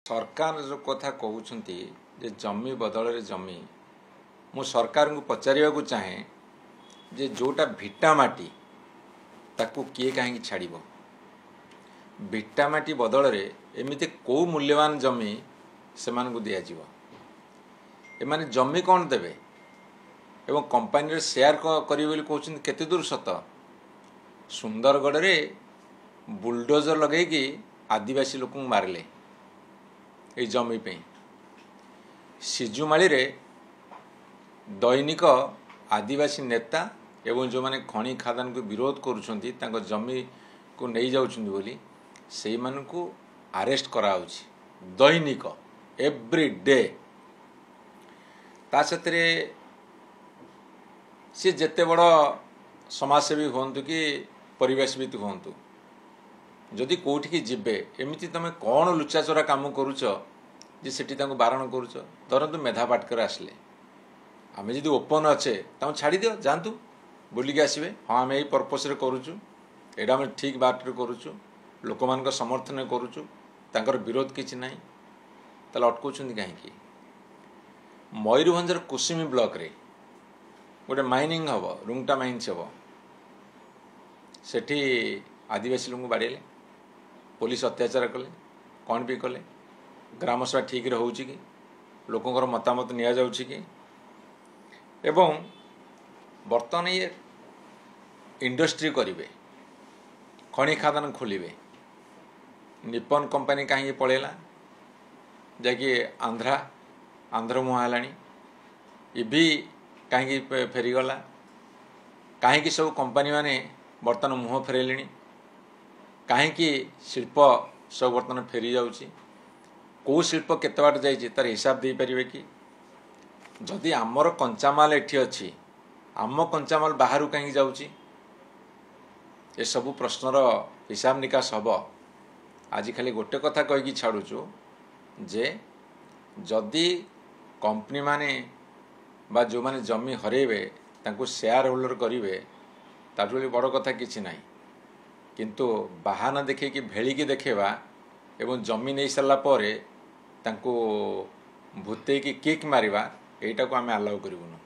सरकार जो कथा कहते जे जमी बदल जमी मु सरकार को पचार को चाहे जे जोटा भिटामाटी ताकू किए कहीं छाड़ भिटामाटी बदल एमती कौ मूल्यवान जमी से दिज्व एमाने जमी कौन देवे एवं कंपानी शेयर करेंगे कहते केते दूर सत सुंदरगढ़ में बुलडोजर लगे आदिवासी लोक मारे ये जमी पे सिजुमाली रे दैनिक आदिवासी नेता एवं जो माने खनि खादान को विरोध करुछंती तांको जमी को नहीं जाउछंती बोली सेई मानन को अरेस्ट कराउछि दैनिक एवरी डे ता सतरे से जेते बड़ समाजसेवी होंतु कि परिवेशविद होंतु जदि कोठी की जिबे एमिति तमे कौन लुचाचोरा काम करूच जे सेठी तांको बारण करूच धरतु मेधा पाटकर आसले आमे जदि ओपन अच्छे तांको छाड़ी दियो जानतु बुलिक आसबे हाँ आम यही पर्पस रे करूचु एडा आम ठीक बाट रे करूचु लोक मान समर्थन करूचु तांकर विरोध किछि नाही ताले अटकौछन्ती काहेकि मयूरभंजर कुसुमी ब्लॉक रे गोटे माइनिंग हम रुंगटा माइन्स हम सेठी आदिवासी लोक बाड़ेले पुलिस अत्याचार कले कौन भी कले ग्रामसभा ठीक रे होउछि कि लोकंकर मतामत निया जाउछि कि एवं बर्तमान ये इंडस्ट्री करिवे खनि खादान खोलिवे निपन कंपनी कहीं पड़ेला जाकि आंध्र मुहा हेलानी इभी कहीं फेरीगला कहीं सब कंपनी माने बर्तमान मुह फेरले कहीं शिल्प सब बर्तमान फेरी जाउछि कौ शिल्प केते बाट जाइछि तार हिसाब दे परिवे कि जदि आमर कंचामाल एठी अछि आम कंचामाल बाहर कहीं जाउछि ए सब प्रश्नर हिसाब निकास हब आज खाली गोटे कथा कहीकि छाड़ुछु जे जदि कंपनी माने बा जो माने जमी हरेबे तांको शेयर होल्डर करिवे ताठू बड़ कथा किछि नाही किंतु बाहाना देखे कि भेलिकी देखेबा एवं जमी नहीं सारा पर तांको भूते कि किक मारिबा एटा को आमे अलाउ करिवनु।